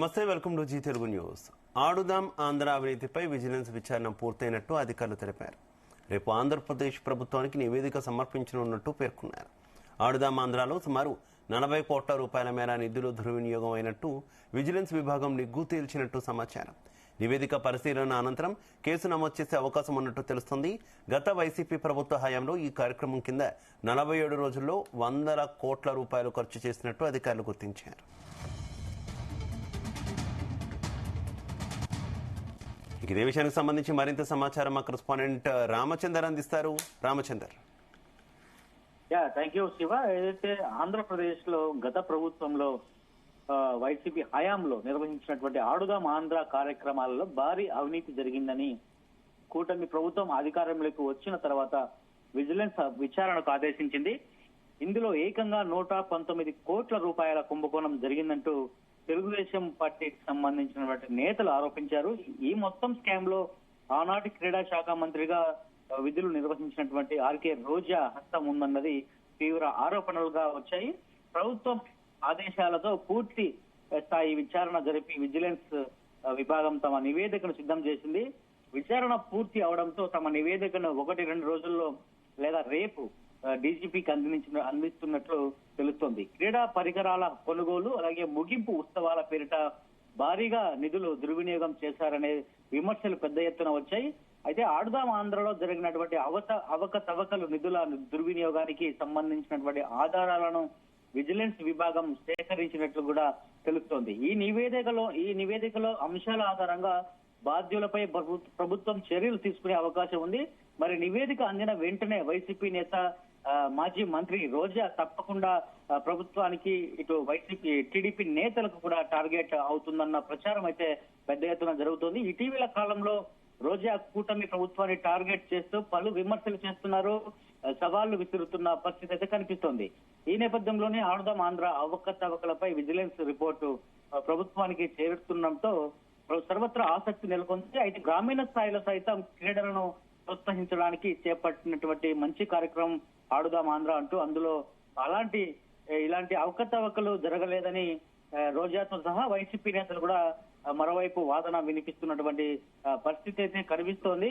నమస్తే, welcome to Zee Telugu news. Aadudam Andhra అవినీతిపై vigilance విచారణ పూర్తయినట్టు అధికారులు తెలిపారు. రేపు ఆంధ్రప్రదేశ్ ప్రభుత్వానికి నివేదిక సమర్పించనున్నట్టు పేర్కొన్నారు. ఆడుదాం ఆంధ్రలో సుమారు 40 కోట్ల రూపాయల మేర నిధులు దుర్వినియోగం అయినట్టు విజిలెన్స్ విభాగం నిగ్గు తేల్చినట్టు సమాచారం. నివేదిక పరిశీలన అనంతరం కేసు నమోదు చేసే అవకాశం ఉన్నట్టు తెలుస్తుంది. గత వైసీపీ ప్రభుత్వ హయాంలో ఈ కార్యక్రమం కింద 47 రోజుల్లో 100 కోట్ల రూపాయలు ఖర్చు చేసినట్టు అధికారులు గుర్తించారు. ఇదే విషయానికి సంబంధించి మరింత సమాచారం మా కరెస్పాండెంట్ రామచందర్ అందిస్తారు. రామచందర్. Thank you Shiva. ఏదైతే ఆంధ్రప్రదేశ్ లో గత ప్రభుత్వంలో వైసీపీ హయాంలో నిర్వహించినటువంటి ఆడుదాం ఆంధ్ర కార్యక్రమాలలో భారీ అవినీతి జరిగిందని కూటమి ప్రభుత్వం అధికారంలోకి వచ్చిన తర్వాత విజిలెన్స్ విచారణకు ఆదేశించింది. ఇందులో ఏకంగా 119 కోట్ల రూపాయల కుంభకోణం జరిగిందంటూ తెలుగుదేశం పార్టీకి సంబంధించినటువంటి నేతలు ఆరోపించారు. ఈ మొత్తం స్కామ్ లో ఆనాటి క్రీడా శాఖ మంత్రిగా విధులు నిర్వహించినటువంటి ఆర్కే రోజా హస్తం ఉందన్నది తీవ్ర ఆరోపణలుగా వచ్చాయి. ప్రభుత్వం ఆదేశాలతో పూర్తి స్థాయి విచారణ జరిపి విజిలెన్స్ విభాగం తమ నివేదికను సిద్ధం చేసింది. విచారణ పూర్తి అవడంతో తమ నివేదికను 1-2 రోజుల్లో లేదా రేపు డీజీపీకి అందిస్తున్నట్లు తెలుస్తోంది. క్రీడా పరికరాల కొనుగోలు అలాగే ముగింపు ఉత్సవాల పేరిట భారీగా నిధులు దుర్వినియోగం చేశారనే విమర్శలు పెద్ద ఎత్తున వచ్చాయి. అయితే ఆడుదాం ఆంధ్రలో జరిగినటువంటి అవకతవకలు నిధుల దుర్వినియోగానికి సంబంధించినటువంటి ఆధారాలను విజిలెన్స్ విభాగం సేకరించినట్లు కూడా తెలుస్తోంది. ఈ నివేదికలో అంశాల ఆధారంగా బాధ్యులపై ప్రభుత్వం చర్యలు తీసుకునే అవకాశం ఉంది. మరి నివేదిక అందిన వెంటనే వైసీపీ నేత మాజీ మంత్రి రోజా తప్పకుండా ప్రభుత్వానికి ఇటు వైసీపీ టీడీపీ నేతలకు కూడా టార్గెట్ అవుతుందన్న ప్రచారం అయితే పెద్ద ఎత్తున జరుగుతోంది. ఇటీవల కాలంలో రోజా కూటమి ప్రభుత్వాన్ని టార్గెట్ చేస్తూ పలు విమర్శలు చేస్తున్నారు, సవాళ్లు విసురుతున్న పరిస్థితి అయితే కనిపిస్తోంది. ఈ నేపథ్యంలోనే ఆడుదాం ఆంధ్ర అవకతవకలపై విజిలెన్స్ రిపోర్టు ప్రభుత్వానికి చేరుతుండటంతో సర్వత్రా ఆసక్తి నెలకొంది. అయితే గ్రామీణ స్థాయిలో సైతం క్రీడలను ప్రోత్సహించడానికి చేపట్టినటువంటి మంచి కార్యక్రమం ఆడుదాం ఆంధ్ర అంటూ అందులో ఇలాంటి అవకతవకలు జరగలేదని రోజాతో సహా వైసీపీ నేతలు కూడా మరోవైపు వాదన వినిపిస్తున్నటువంటి పరిస్థితి అయితే కనిపిస్తోంది.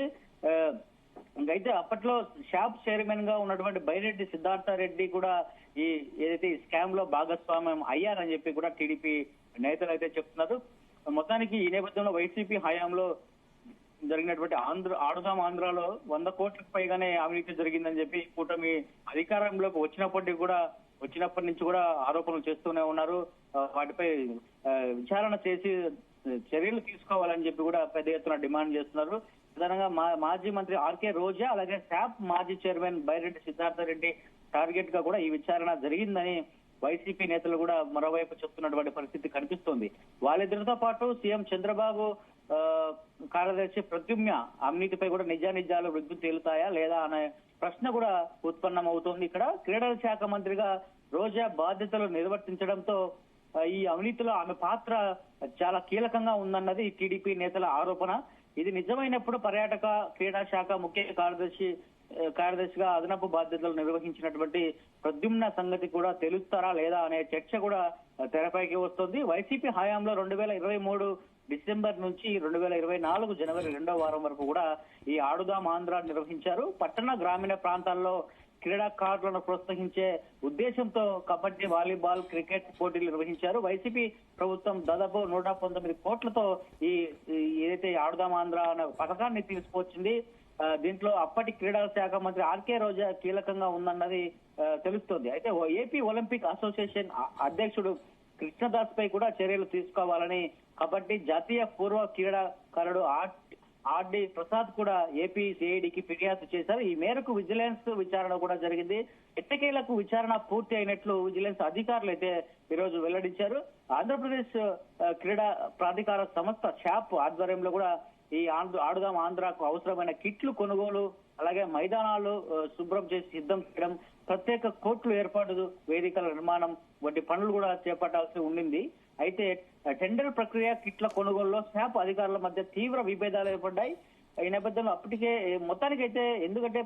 అయితే అప్పట్లో షాప్ చైర్మన్ గా ఉన్నటువంటి బైరెడ్డి సిద్ధార్థరెడ్డి కూడా ఏదైతే ఈ స్కామ్ లో భాగస్వామ్యం అయ్యారని చెప్పి కూడా టీడీపీ నేతలు అయితే చెప్తున్నారు. మొత్తానికి ఈ నేపథ్యంలో వైసీపీ హయాంలో జరిగినటువంటి ఆడుదాం ఆంధ్రాలో 100 కోట్లకు పైగానే అవినీతి జరిగిందని చెప్పి కూటమి అధికారంలోకి వచ్చినప్పటి నుంచి కూడా ఆరోపణలు చేస్తూనే ఉన్నారు. వాటిపై విచారణ చేసి చర్యలు తీసుకోవాలని చెప్పి కూడా పెద్ద ఎత్తున డిమాండ్ చేస్తున్నారు. ప్రధానంగా మాజీ మంత్రి ఆర్కే రోజా అలాగే శాప్ మాజీ చైర్మన్ బైరెడ్డి సిద్ధార్థరెడ్డి టార్గెట్ గా కూడా ఈ విచారణ జరిగిందని వైసీపీ నేతలు కూడా మరోవైపు చెప్తున్నటువంటి పరిస్థితి కనిపిస్తోంది. వాళ్ళిద్దరితో పాటు సీఎం చంద్రబాబు కార్యదర్శి ప్రద్యుమ్న అవినీతిపై కూడా నిజానిజాలు వృద్ధి తేలుతాయా లేదా అనే ప్రశ్న కూడా ఉత్పన్నం అవుతోంది. ఇక్కడ క్రీడల శాఖ మంత్రిగా రోజా బాధ్యతలు నిర్వర్తించడంతో ఈ అవినీతిలో ఆమె పాత్ర చాలా కీలకంగా ఉందన్నది టీడీపీ నేతల ఆరోపణ. ఇది నిజమైనప్పుడు పర్యాటక క్రీడా శాఖ ముఖ్య కార్యదర్శిగా అదనపు బాధ్యతలు నిర్వహించినటువంటి ప్రద్యుమ్న సంగతి కూడా తెలుస్తారా లేదా అనే చర్చ కూడా తెరపైకి వస్తుంది. వైసీపీ హయాంలో 2023 డిసెంబర్ నుంచి 2024 జనవరి 2వ వారం వరకు కూడా ఈ ఆడుదాం ఆంధ్ర నిర్వహించారు. పట్టణ గ్రామీణ ప్రాంతాల్లో క్రీడాకారులను ప్రోత్సహించే ఉద్దేశంతో కబడ్డీ, వాలీబాల్, క్రికెట్ పోటీలు నిర్వహించారు. వైసీపీ ప్రభుత్వం దాదాపు 119 కోట్లతో ఏదైతే ఆడుదాం ఆంధ్ర అనే పథకాన్ని తీసుకొచ్చింది. దీంట్లో అప్పటి క్రీడా శాఖ మంత్రి ఆర్కే రోజా కీలకంగా ఉందన్నది తెలుస్తోంది. అయితే ఏపీ ఒలింపిక్ అసోసియేషన్ అధ్యక్షుడు కృష్ణదాస్ పై కూడా చర్యలు తీసుకోవాలని కబడ్డీ జాతీయ పూర్వ క్రీడాకారుడు ఆర్డి ప్రసాద్ కూడా ఏపీ సిఐడికి ఫిర్యాదు చేశారు. ఈ మేరకు విజిలెన్స్ విచారణ కూడా జరిగింది. ఎట్టకేలకు విచారణ పూర్తి అయినట్లు విజిలెన్స్ అధికారులు అయితే ఈరోజు వెల్లడించారు. ఆంధ్రప్రదేశ్ క్రీడా ప్రాధికార సంస్థ షాప్ ఆధ్వర్యంలో కూడా ఈ ఆడుదాం ఆంధ్రాకు అవసరమైన కిట్లు కొనుగోలు అలాగే మైదానాలు శుభ్రం చేసి సిద్ధం చేయడం, ప్రత్యేక కోర్టులు ఏర్పాటు, వేదికల నిర్మాణం వంటి పనులు కూడా చేపట్టాల్సి ఉండింది. అయితే టెండర్ ప్రక్రియ కిట్ల కొనుగోలులో శాప్ అధికారుల మధ్య తీవ్ర విభేదాలు ఏర్పడ్డాయి. ఈ నేపథ్యంలో అప్పటికే మొత్తానికైతే ఎందుకంటే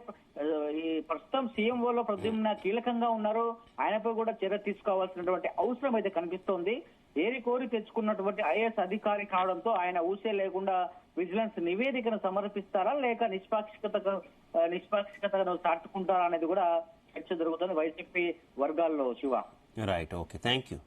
ఈ ప్రస్తుతం సీఎంఓలో ప్రద్యుమ్న కీలకంగా ఉన్నారు, ఆయనపై కూడా చర్య తీసుకోవాల్సినటువంటి అవసరం అయితే కనిపిస్తోంది. ఏరి కోరి తెచ్చుకున్నటువంటి ఐఏఎస్ అధికారి కావడంతో ఆయన ఊసే లేకుండా విజిలెన్స్ నివేదికను సమర్పిస్తారా లేక నిష్పాక్షికతను చాటుకుంటారా అనేది కూడా చర్చ జరుగుతుంది వైసీపీ వర్గాల్లో. Shiva, right, okay, thank you.